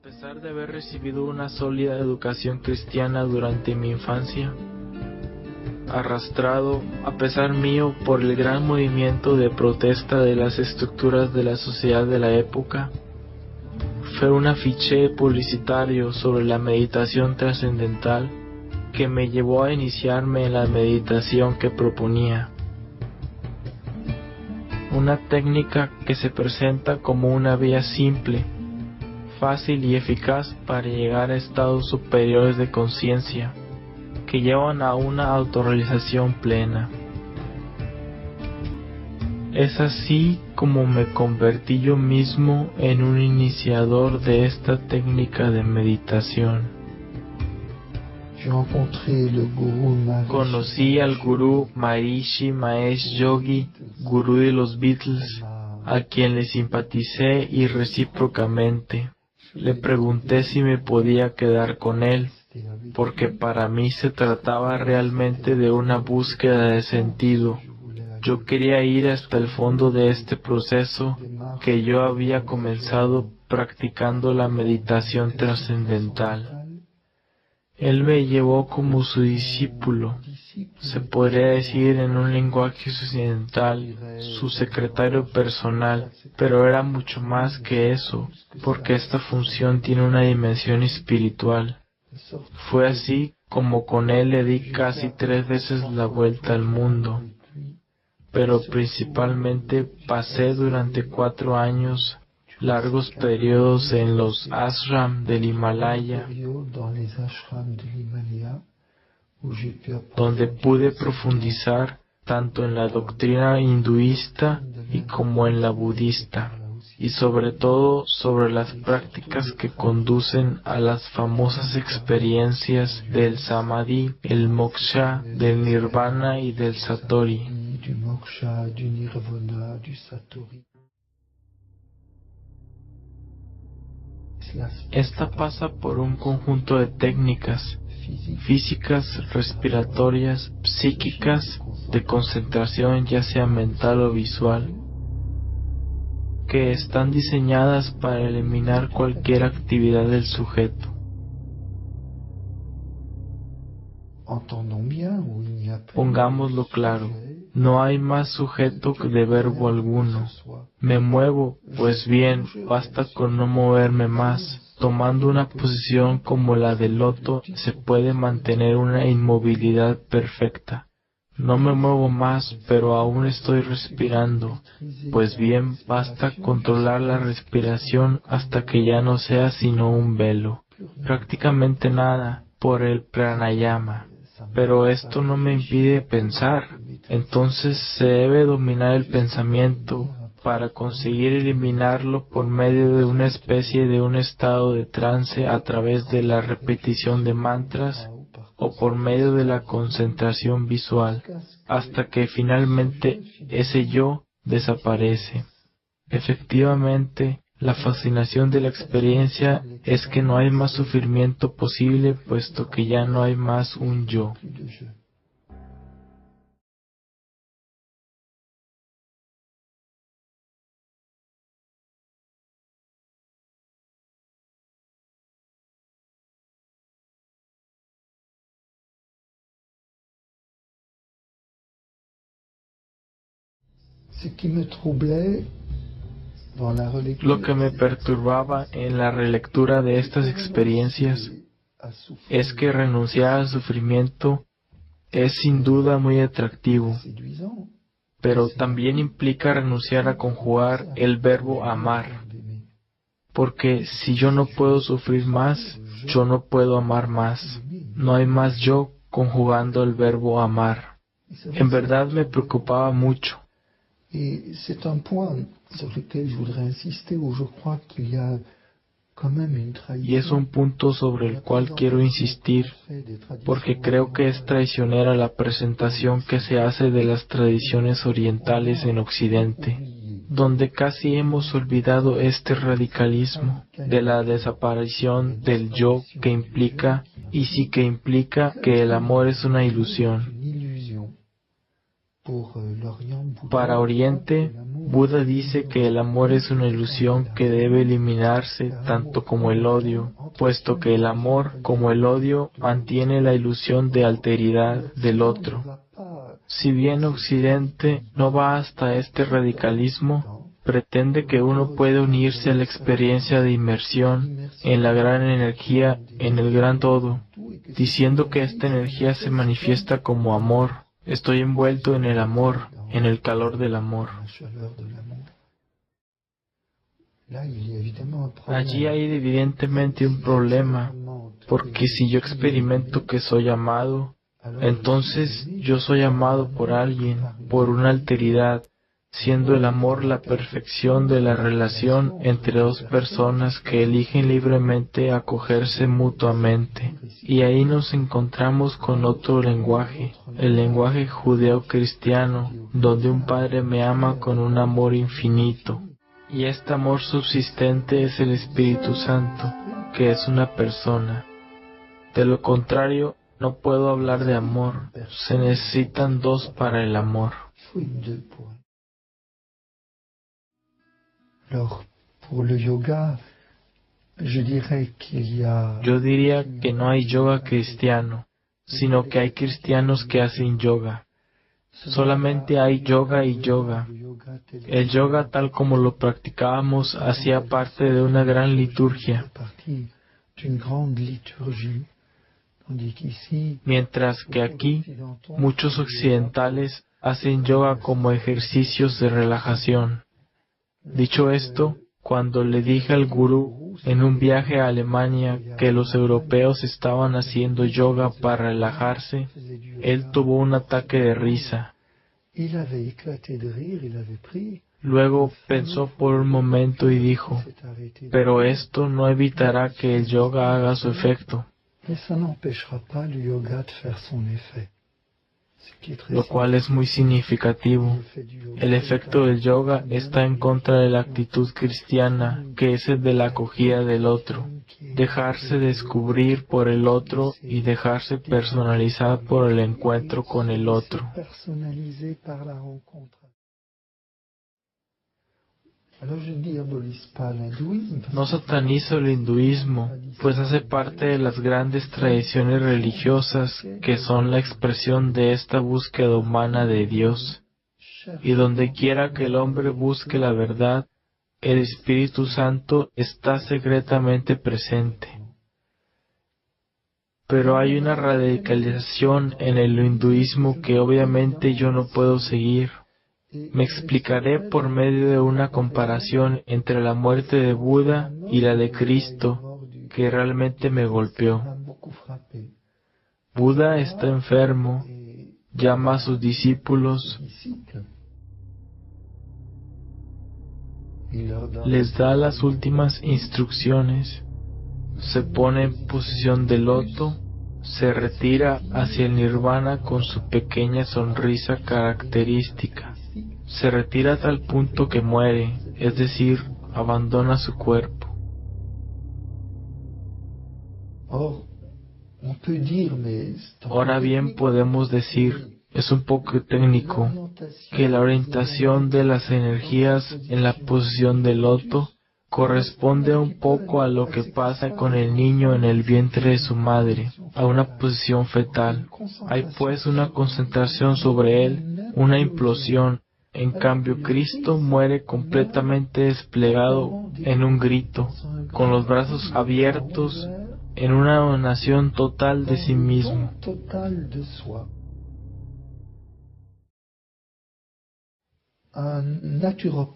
pesar de haber recibido una sólida educación cristiana durante mi infancia, arrastrado, a pesar mío, por el gran movimiento de protesta de las estructuras de la sociedad de la época, fue un afiche publicitario sobre la meditación trascendental que me llevó a iniciarme en la meditación que proponía. Una técnica que se presenta como una vía simple, fácil y eficaz para llegar a estados superiores de conciencia que llevan a una autorrealización plena. Es así como me convertí yo mismo en un iniciador de esta técnica de meditación. Conocí al gurú Maharishi Mahesh Yogi, gurú de los Beatles, a quien le simpaticé y recíprocamente. Le pregunté si me podía quedar con él, porque para mí se trataba realmente de una búsqueda de sentido. Yo quería ir hasta el fondo de este proceso que yo había comenzado practicando la meditación trascendental. Él me llevó como su discípulo, se podría decir en un lenguaje occidental, su secretario personal, pero era mucho más que eso, porque esta función tiene una dimensión espiritual. Fue así como con él le di casi 3 veces la vuelta al mundo, pero principalmente pasé durante 4 años largos periodos en los ashram del Himalaya, donde pude profundizar tanto en la doctrina hinduista y como en la budista, y sobre todo sobre las prácticas que conducen a las famosas experiencias del samadhi, el moksha, del nirvana y del satori. Esta pasa por un conjunto de técnicas físicas, respiratorias, psíquicas, de concentración ya sea mental o visual, que están diseñadas para eliminar cualquier actividad del sujeto. Pongámoslo claro, no hay más sujeto que de verbo alguno. Me muevo, pues bien, basta con no moverme más. Tomando una posición como la del loto se puede mantener una inmovilidad perfecta. No me muevo más, pero aún estoy respirando. Pues bien, basta controlar la respiración hasta que ya no sea sino un velo. Prácticamente nada, por el pranayama. Pero esto no me impide pensar. Entonces se debe dominar el pensamiento para conseguir eliminarlo por medio de una especie de un estado de trance a través de la repetición de mantras o por medio de la concentración visual, hasta que finalmente ese yo desaparece. Efectivamente, la fascinación de la experiencia es que no hay más sufrimiento posible puesto que ya no hay más un yo. Lo que me perturbaba en la relectura de estas experiencias es que renunciar al sufrimiento es sin duda muy atractivo, pero también implica renunciar a conjugar el verbo amar, porque si yo no puedo sufrir más, yo no puedo amar más. No hay más yo conjugando el verbo amar. En verdad me preocupaba mucho. Et c'est un point sur lequel je voudrais insister, où je crois qu'il y a quand même une trahison. Y es un punto sobre el cual quiero insistir, porque creo que es traicionera la presentación que se hace de las tradiciones orientales en Occidente, donde casi hemos olvidado este radicalismo de la desaparición del yo que implica, y sí que implica, que el amor es una ilusión. Para Oriente, Buda dice que el amor es una ilusión que debe eliminarse tanto como el odio, puesto que el amor, como el odio, mantiene la ilusión de alteridad del otro. Si bien Occidente no va hasta este radicalismo, pretende que uno puede unirse a la experiencia de inmersión en la gran energía, en el gran todo, diciendo que esta energía se manifiesta como amor. Estoy envuelto en el amor, en el calor del amor. Allí hay evidentemente un problema, porque si yo experimento que soy amado, entonces yo soy amado por alguien, por una alteridad, siendo el amor la perfección de la relación entre dos personas que eligen libremente acogerse mutuamente. Y ahí nos encontramos con otro lenguaje, el lenguaje judeo-cristiano, donde un padre me ama con un amor infinito. Y este amor subsistente es el Espíritu Santo, que es una persona. De lo contrario, no puedo hablar de amor. Se necesitan dos para el amor. Yo diría que no hay yoga cristiano, sino que hay cristianos que hacen yoga. Solamente hay yoga y yoga. El yoga tal como lo practicábamos hacía parte de una gran liturgia, mientras que aquí muchos occidentales hacen yoga como ejercicios de relajación. Dicho esto, cuando le dije al gurú en un viaje a Alemania que los europeos estaban haciendo yoga para relajarse, él tuvo un ataque de risa. Luego pensó por un momento y dijo, pero esto no evitará que el yoga haga su efecto. Lo cual es muy significativo. El efecto del yoga está en contra de la actitud cristiana, que es el de la acogida del otro, dejarse descubrir por el otro y dejarse personalizar por el encuentro con el otro. No satanizo el hinduismo, pues hace parte de las grandes tradiciones religiosas que son la expresión de esta búsqueda humana de Dios. Y donde quiera que el hombre busque la verdad, el Espíritu Santo está secretamente presente. Pero hay una radicalización en el hinduismo que obviamente yo no puedo seguir. Me explicaré por medio de una comparación entre la muerte de Buda y la de Cristo, que realmente me golpeó. Buda está enfermo, llama a sus discípulos, les da las últimas instrucciones, se pone en posición de loto, se retira hacia el nirvana con su pequeña sonrisa característica. Se retira a tal punto que muere, es decir, abandona su cuerpo. Ahora bien podemos decir, es un poco técnico, que la orientación de las energías en la posición del loto corresponde un poco a lo que pasa con el niño en el vientre de su madre, a una posición fetal. Hay pues una concentración sobre él, una implosión. En cambio, Cristo muere completamente desplegado en un grito, con los brazos abiertos, en una donación total de sí mismo.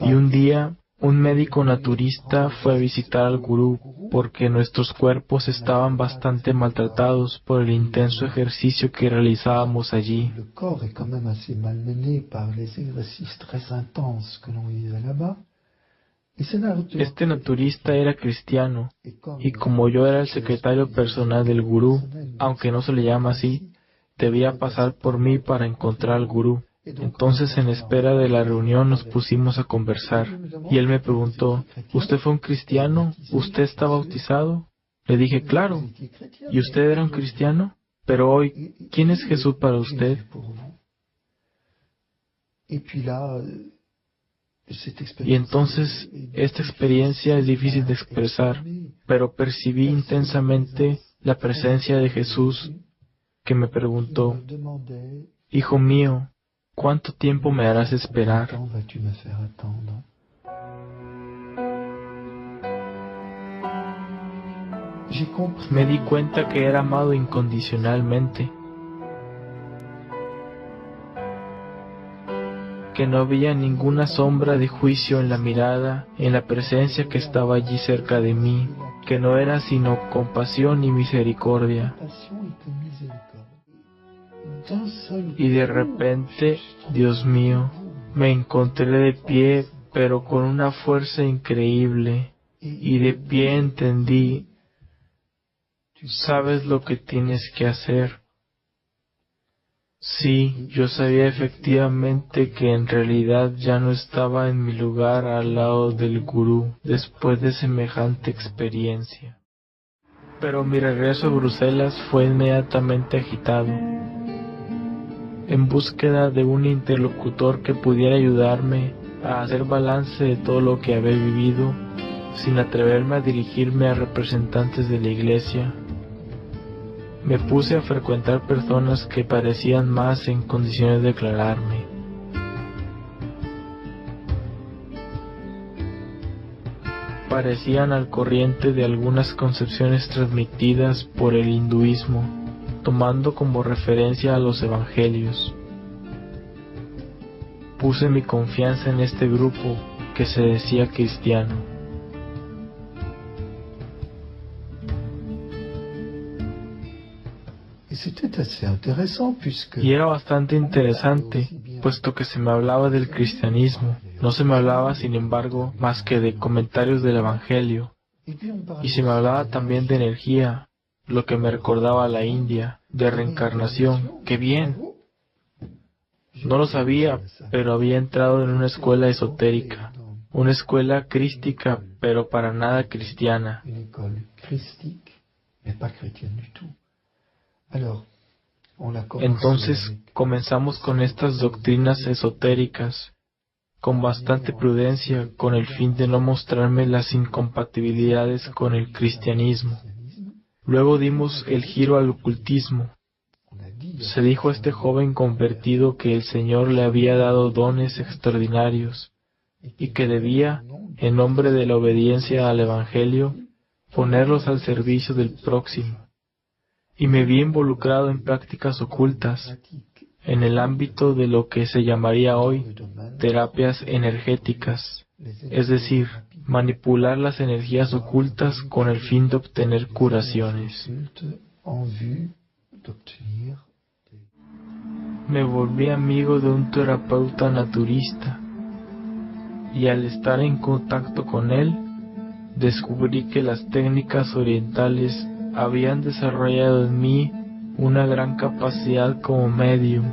Y un día, un médico naturista fue a visitar al gurú porque nuestros cuerpos estaban bastante maltratados por el intenso ejercicio que realizábamos allí. Este naturista era cristiano, y como yo era el secretario personal del gurú, aunque no se le llama así, debía pasar por mí para encontrar al gurú. Entonces, en espera de la reunión, nos pusimos a conversar, y él me preguntó, ¿usted fue un cristiano? ¿Usted está bautizado? Le dije, claro. ¿Y usted era un cristiano? Pero hoy, ¿quién es Jesús para usted? Y entonces esta experiencia es difícil de expresar, pero percibí intensamente la presencia de Jesús que me preguntó: Hijo mío, ¿cuánto tiempo me harás esperar? Me di cuenta que era amado incondicionalmente, que no había ninguna sombra de juicio en la mirada, en la presencia que estaba allí cerca de mí, que no era sino compasión y misericordia. Y de repente, Dios mío, me encontré de pie, pero con una fuerza increíble, y de pie entendí: sabes lo que tienes que hacer. Sí, yo sabía efectivamente que en realidad ya no estaba en mi lugar al lado del gurú después de semejante experiencia. Pero mi regreso a Bruselas fue inmediatamente agitado. En búsqueda de un interlocutor que pudiera ayudarme a hacer balance de todo lo que había vivido, sin atreverme a dirigirme a representantes de la iglesia, me puse a frecuentar personas que parecían más en condiciones de aclararme. Parecían al corriente de algunas concepciones transmitidas por el hinduismo, tomando como referencia a los evangelios. Puse mi confianza en este grupo que se decía cristiano. Y era bastante interesante, puesto que se me hablaba del cristianismo. No se me hablaba, sin embargo, más que de comentarios del Evangelio. Y se me hablaba también de energía, lo que me recordaba a la India, de reencarnación. ¡Qué bien! No lo sabía, pero había entrado en una escuela esotérica, una escuela crística, pero para nada cristiana. Entonces comenzamos con estas doctrinas esotéricas, con bastante prudencia, con el fin de no mostrarme las incompatibilidades con el cristianismo. Luego dimos el giro al ocultismo. Se dijo a este joven convertido que el Señor le había dado dones extraordinarios y que debía, en nombre de la obediencia al Evangelio, ponerlos al servicio del próximo. Y me vi involucrado en prácticas ocultas, en el ámbito de lo que se llamaría hoy terapias energéticas, es decir, manipular las energías ocultas con el fin de obtener curaciones. Me volví amigo de un terapeuta naturista, y al estar en contacto con él, descubrí que las técnicas orientales habían desarrollado en mí una gran capacidad como medium,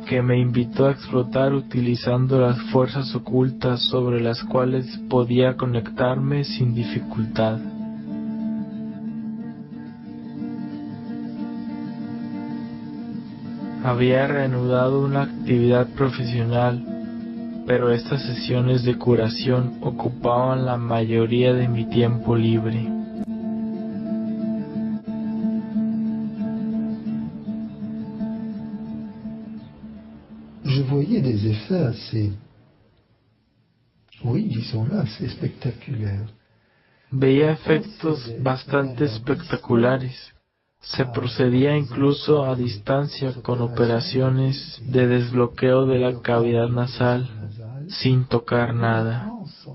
que me invitó a explotar utilizando las fuerzas ocultas sobre las cuales podía conectarme sin dificultad. Había reanudado una actividad profesional, pero estas sesiones de curación ocupaban la mayoría de mi tiempo libre. Je voyais des effets assez, oui, disons-le, assez spectaculaires. Veía efectos bastante espectaculares. Se procedía incluso a distancia con operaciones de desbloqueo de la cavidad nasal, sin tocar nada,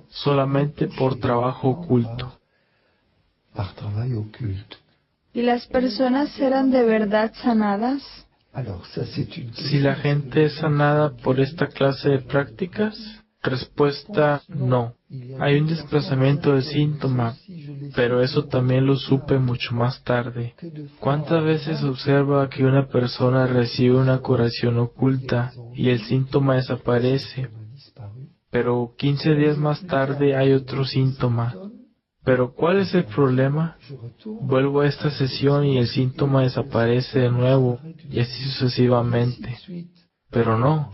solamente por trabajo oculto. ¿Y las personas eran de verdad sanadas? Si la gente es sanada por esta clase de prácticas, respuesta no. Hay un desplazamiento del síntoma, pero eso también lo supe mucho más tarde. ¿Cuántas veces observa que una persona recibe una curación oculta y el síntoma desaparece, pero 15 días más tarde hay otro síntoma? ¿Pero cuál es el problema? Vuelvo a esta sesión y el síntoma desaparece de nuevo, y así sucesivamente. Pero no,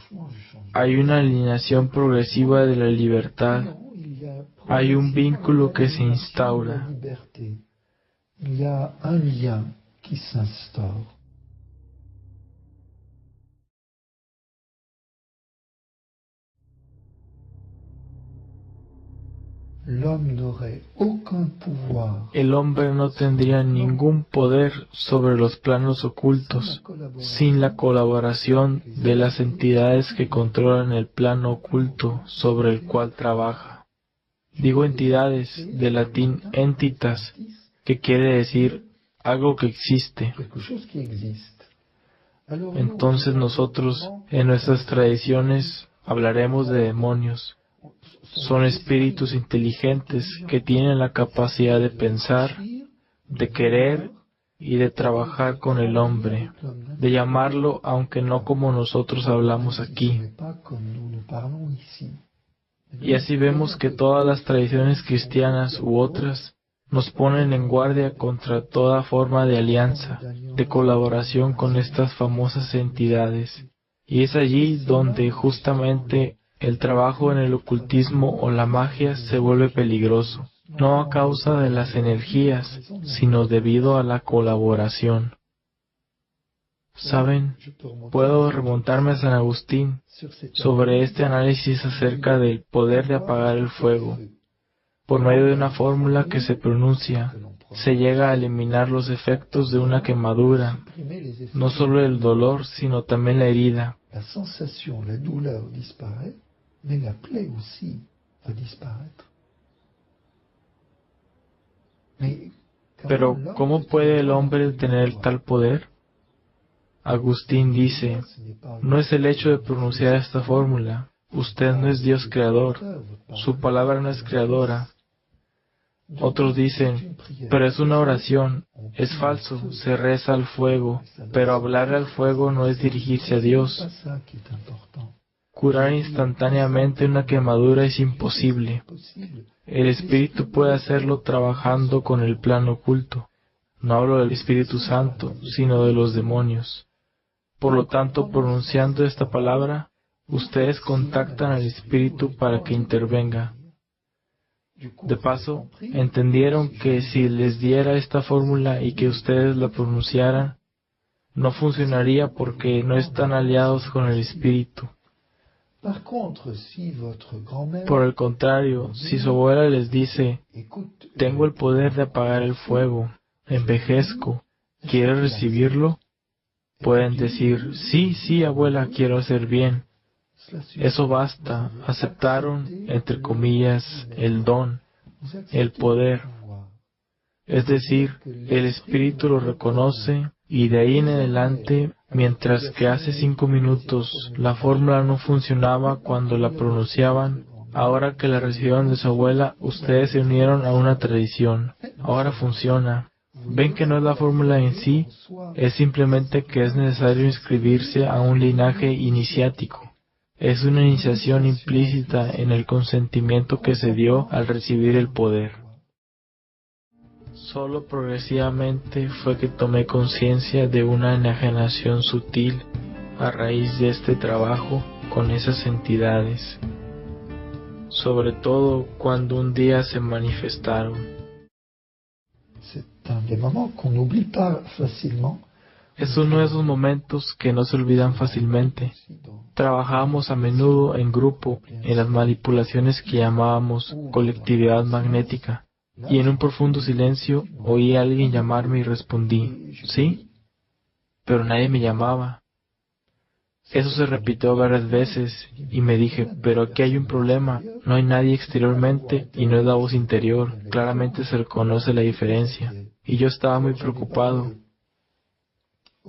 hay una alineación progresiva de la libertad, hay un vínculo que se instaura. Il y a un lien qui s'instaure. L'homme n'aurait aucun pouvoir El hombre no tendría ningún poder sobre los planos ocultos sin la colaboración de las entidades que controlan el plano oculto sobre el cual trabaja. Digo entidades, de latín entitas, que quiere decir algo que existe. quelque chose qui existe. Alors, Entonces nosotros, en nuestras tradiciones, hablaremos de demonios. Son espíritus inteligentes que tienen la capacidad de pensar, de querer y de trabajar con el hombre, de llamarlo aunque no como nosotros hablamos aquí. pas comme nous le parlons ici. Y así vemos que todas las tradiciones cristianas u otras nos ponen en guardia contra toda forma de alianza, de colaboración con estas famosas entidades. Y es allí donde justamente el trabajo en el ocultismo o la magia se vuelve peligroso, no a causa de las energías, sino debido a la colaboración. Saben, puedo remontarme a San Agustín sobre este análisis acerca del poder de apagar el fuego. Por medio de una fórmula que se pronuncia, se llega a eliminar los efectos de una quemadura, no solo el dolor, sino también la herida. La sensation, la douleur disparaît, mais la plaie aussi va disparaître. Pero, ¿cómo puede el hombre tener tal poder? Agustín dice, no es el hecho de pronunciar esta fórmula. Usted no es Dios creador. Su palabra no es creadora. Otros dicen, pero es una oración. Es falso, se reza al fuego. Pero hablarle al fuego no es dirigirse a Dios. Curar instantáneamente una quemadura es imposible. El Espíritu puede hacerlo trabajando con el plano oculto. No hablo del Espíritu Santo, sino de los demonios. Por lo tanto, pronunciando esta palabra, ustedes contactan al Espíritu para que intervenga. De paso, entendieron que si les diera esta fórmula y que ustedes la pronunciaran, no funcionaría porque no están aliados con el Espíritu. Por el contrario, si su abuela les dice, tengo el poder de apagar el fuego, envejezco, ¿quieres recibirlo? Pueden decir, sí, abuela, quiero hacer bien. Eso basta, aceptaron, entre comillas, el don, el poder. Es decir, el Espíritu lo reconoce y de ahí en adelante, mientras que hace 5 minutos la fórmula no funcionaba cuando la pronunciaban, ahora que la recibieron de su abuela, ustedes se unieron a una tradición. Ahora funciona. Ven que no es la fórmula en sí, es simplemente que es necesario inscribirse a un linaje iniciático. Es una iniciación implícita en el consentimiento que se dio al recibir el poder. Solo progresivamente fue que tomé conciencia de una enajenación sutil a raíz de este trabajo con esas entidades, sobre todo cuando un día se manifestaron. Es uno de esos momentos que no se olvidan fácilmente. Trabajábamos a menudo en grupo en las manipulaciones que llamábamos colectividad magnética, y en un profundo silencio oí a alguien llamarme y respondí, ¿sí? Pero nadie me llamaba. Eso se repitió varias veces y me dije, pero aquí hay un problema, no hay nadie exteriormente y no es la voz interior, claramente se reconoce la diferencia. Y yo estaba muy preocupado.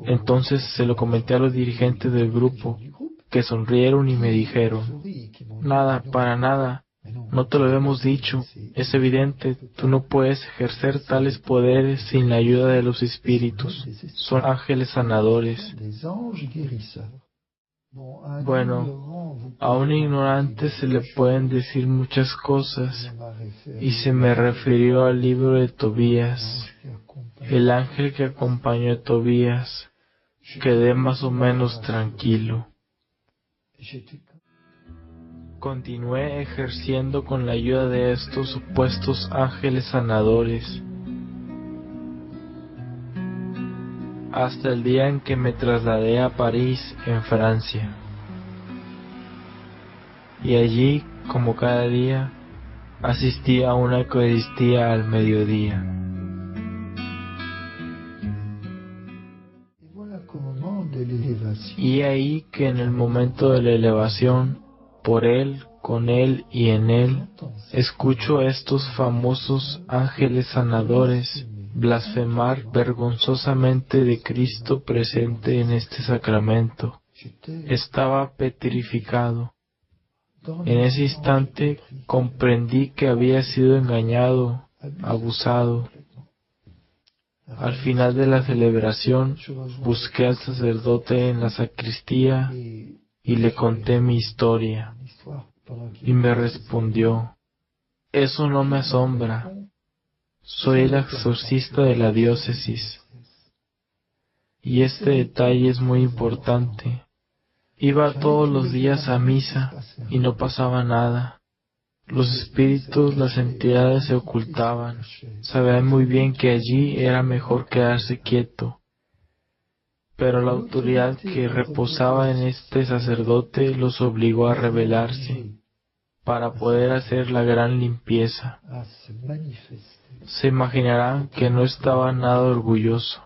Entonces se lo comenté a los dirigentes del grupo, que sonrieron y me dijeron, nada, para nada, no te lo hemos dicho, es evidente, tú no puedes ejercer tales poderes sin la ayuda de los espíritus, son ángeles sanadores. Bueno, a un ignorante se le pueden decir muchas cosas, y se me refirió al libro de Tobías. El ángel que acompañó a Tobías, quedé más o menos tranquilo. Continué ejerciendo con la ayuda de estos supuestos ángeles sanadores hasta el día en que me trasladé a París, en Francia. Y allí, como cada día, asistí a una Eucaristía al mediodía. Y ahí que en el momento de la elevación, por Él, con Él y en Él, escucho a estos famosos ángeles sanadores blasfemar vergonzosamente de Cristo presente en este sacramento. Estaba petrificado. En ese instante comprendí que había sido engañado, abusado. Al final de la celebración, busqué al sacerdote en la sacristía y le conté mi historia. Y me respondió: «Eso no me asombra. Soy el exorcista de la diócesis». Y este detalle es muy importante. Iba todos los días a misa y no pasaba nada. Los espíritus, las entidades se ocultaban. Sabía muy bien que allí era mejor quedarse quieto. Pero la autoridad que reposaba en este sacerdote los obligó a rebelarse para poder hacer la gran limpieza. Se imaginarán que no estaba nada orgulloso.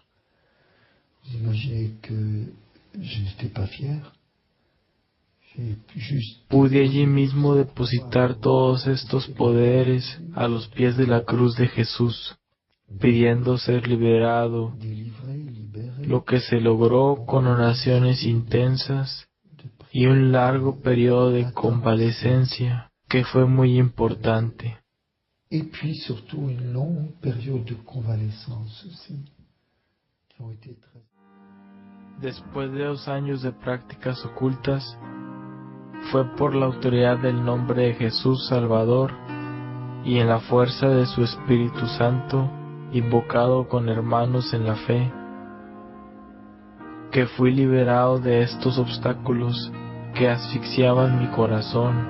Pude allí mismo depositar todos estos poderes a los pies de la cruz de Jesús, pidiendo ser liberado, lo que se logró con oraciones intensas y un largo periodo de convalecencia que fue muy importante. Et puis surtout une longue période de convalescence aussi, qui ont été très... Después de 2 años de prácticas ocultas, fue por la autoridad del nombre de Jesús Salvador y en la fuerza de su Espíritu Santo, invocado con hermanos en la fe, que fui liberado de estos obstáculos que asfixiaban mi corazón,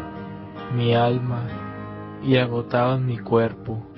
mi alma y agotaban mi cuerpo.